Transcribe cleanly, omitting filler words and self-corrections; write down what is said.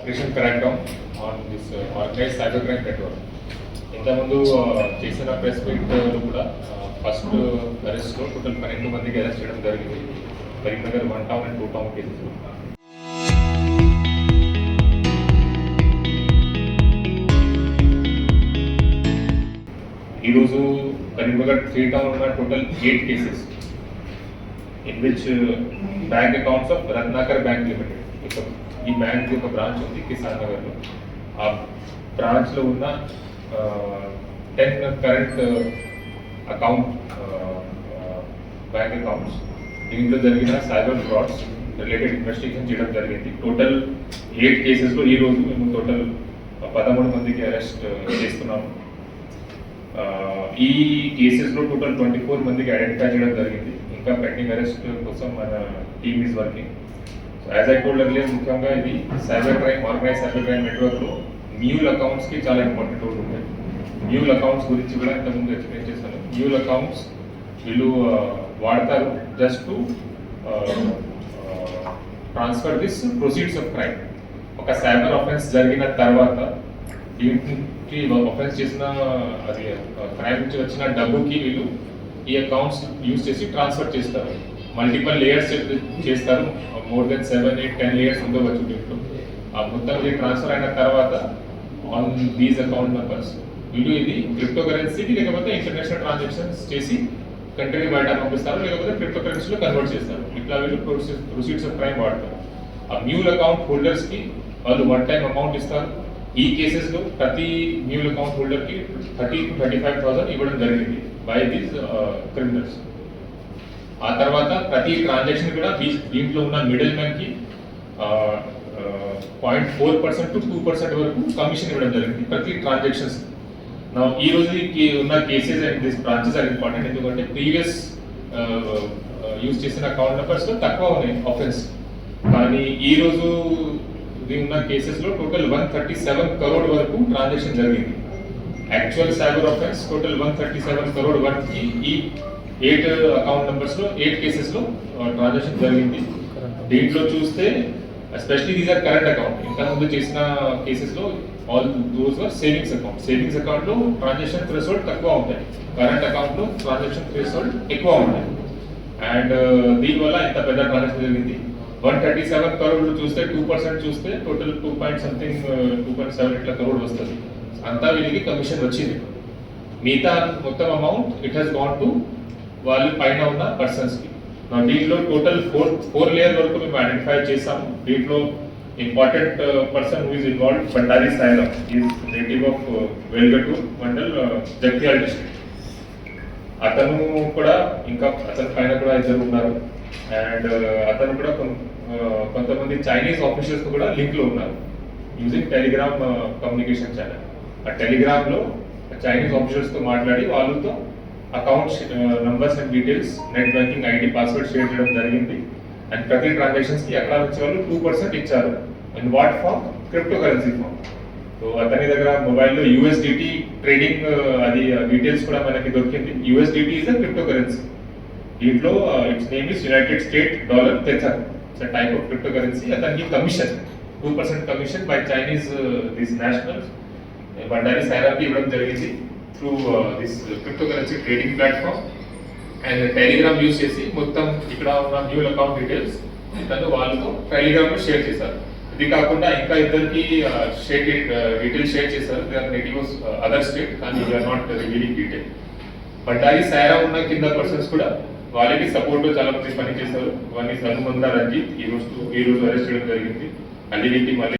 Operation Crackdown on this organized cybercrime network. ఇంతకుముందు చేసిన press meet కూడా ఫస్ట్ అరెస్ట్లో టోటల్ 12 మందికి అరెస్ట్ చేయడం జరిగింది. Karimnagar 1 town and 2 town cases. ఈరోజు కరీంనగర్ 3 టౌన్ ఉన్న total 8 cases in which bank accounts of Ratnakar bank limited, ఈ బ్యాంక్ యొక్క బ్రాంచ్ ఉంది కిసాన్ నగర్లో. ఆ బ్రాంచ్లో ఉన్న 10 కరెంట్ అకౌంట్ బ్యాంక్ అకౌంట్స్, దీంట్లో జరిగిన సైబర్ ఫ్రాడ్స్ రిలేటెడ్ ఇన్వెస్టిగేషన్ చేయడం జరిగింది. టోటల్ 8 కేసెస్లో ఈరోజు మేము టోటల్ 13 మందికి అరెస్ట్ చేస్తున్నాము. ఈ కేసెస్లో టోటల్ 24 మందికి ఐడెంటిఫై చేయడం జరిగింది. ఇంకా పెండింగ్ అరెస్ట్ కోసం మన team is working. As I told earlier, ముఖ్యంగా ఇది cyber crime, organise cyber crime నెట్వర్క్లో మ్యూల్ అకౌంట్స్కి చాలా ఇంపార్టెంట్ రోల్ ఉంటుంది. మ్యూల్ అకౌంట్స్ గురించి కూడా ఇంతకుముందు ఎక్స్ప్లెయిన్ చేశాను. మ్యూల్ అకౌంట్స్ వీళ్ళు వాడతారు just to transfer this proceeds of crime. ఒక సైబర్ ఆఫెన్స్ జరిగిన తర్వాత దీనికి ఆఫెన్స్ చేసిన అది క్రైమ్ నుంచి వచ్చిన డబ్బుకి వీళ్ళు ఈ అకౌంట్స్ యూజ్ చేసి ట్రాన్స్ఫర్ చేస్తారు. మల్టిపల్ లేయర్స్ చేస్తారు. మోర్ దెన్ 7, 8, 10 లేయర్స్ ఉండవచ్చు దీంట్లో. ఆ మొత్తం ఇది ట్రాన్స్ఫర్ అయిన తర్వాత ఆన్ దీస్ అకౌంట్ నెంబర్స్ వీళ్ళు ఇది క్రిప్టో కరెన్సీకి లేకపోతే ఇంటర్నేషనల్ ట్రాన్సాక్షన్స్ చేసి కంట్రీ బయట పంపిస్తారు, లేకపోతే క్రిప్టో కరెన్సీలో కన్వర్ట్ చేస్తారు. ఇట్లా వీళ్ళు ప్రొసీడ్స్ ఆఫ్ క్రైమ్ వాడతారు. ఆ మ్యూల్ అకౌంట్ హోల్డర్స్కి వాళ్ళు 1 టైం అమౌంట్ ఇస్తారు. ఈ కేసెస్లో ప్రతి మ్యూల్ అకౌంట్ హోల్డర్కి 30,000 to 35,000 ఇవ్వడం జరిగింది బై దీస్ క్రిమినల్స్. ఆ తర్వాత ప్రతి ట్రాన్సాక్షన్ కూడా దీంట్లో ఉన్న మిడిల్ మ్యాన్కి 0.4% to 2% వరకు కమిషన్ ఇవ్వడం జరిగింది ప్రతి ట్రాన్సాక్షన్స్. ఈ రోజు ఉన్న cases and this branches are important, ఎందుకంటే ప్రీవియస్ యూజ్ చేసిన అకౌంట్ నెంబర్స్లో తక్కువ ఉన్నాయి ఆఫెన్స్. కానీ ఈ రోజు ఉన్న కేసెస్లో టోటల్ 137 crore వరకు ట్రాన్సాక్షన్ జరిగింది. Actual cyber offence total 137 crore వరకు ఈ 8 అకౌంట్ నెంబర్స్లో 8 కేసెస్లో ట్రాన్సాక్షన్ జరిగింది. దీంట్లో చూస్తే especially these are current account. ఇంతకుముందు చేసిన కేసెస్లో all those are savings account. Savings అకౌంట్లో ట్రాన్సాక్షన్ థ్రెషోల్డ్ తక్కువ ఉంటాయి, కరెంట్ అకౌంట్లో ట్రాన్సాక్షన్ థ్రెషోల్డ్ ఎక్కువ ఉంటాయి. అండ్ దీనివల్ల ఇంత పెద్ద ట్రాన్సాక్షన్ జరిగింది. 137 crore చూస్తే 2% చూస్తే టోటల్ 2.7 ఇట్లా crore వస్తుంది. అంతా వీళ్ళకి కమిషన్ వచ్చింది. మిగతా మొత్తం amount it has gone to వాళ్ళు పైన ఉన్న పర్సన్స్కి. దీంట్లో టోటల్ 4 లేయర్ వరకు మేము ఐడెంటిఫై చేసాము. దీంట్లో important person who is involved Bandari Sairam, is native of Velgatur mandal, Jagtial district. అతను కూడా ఇంకా అతని పైన కూడా ఇద్దరు ఉన్నారు. అండ్ అతను కూడా కొంతమంది చైనీస్ ఆఫీషియల్స్ కూడా లింక్లో ఉన్నారు యూజింగ్ టెలిగ్రామ్ కమ్యూనికేషన్ ఛానల్. ఆ టెలిగ్రామ్లో చైనీస్ ఆఫీషియల్స్తో మాట్లాడి వాళ్ళతో accounts numbers and details, net banking ID, password share చేయడం జరిగింది. అండ్ ప్రతి ట్రాన్సాక్షన్స్కి అక్కడ వచ్చే వాళ్ళు 2% ఇచ్చారు. And what form? Cryptocurrency form. So అతని దగ్గర మొబైల్లో USDT ట్రేడింగ్ అది డీటెయిల్స్ కూడా మనకి దొరికింది. USDT is a cryptocurrency. దీంట్లో it's name is United State dollar Tether. It's a type of cryptocurrency. అతనికి commission 2% commission by Chinese this nationals Bandari సాయిరామ్కి ఇవ్వడం జరిగింది through this cryptocurrency trading platform. And Telegram use చేసి మొత్తం ఇక్కడ ఉన్న mule account details తను వాళ్ళతో టెలిగ్రామ్లో షేర్ చేశారు. ఇది కాకుండా ఇంకా ఇద్దరికి డీటెయిల్స్ షేర్ చేశారు. They are native other state, కానీ they are not revealing detail. Bandari Sairam ఉన్న కింద పర్సన్స్ కూడా వాళ్ళకి సపోర్ట్ చాలా మంది పని చేశారు. వన్ ఈస్ హనుమంత రంజిత్, ఈ రోజు అరెస్ట్ చేయడం జరిగింది. అల్లిరెడ్డి మళ్ళీ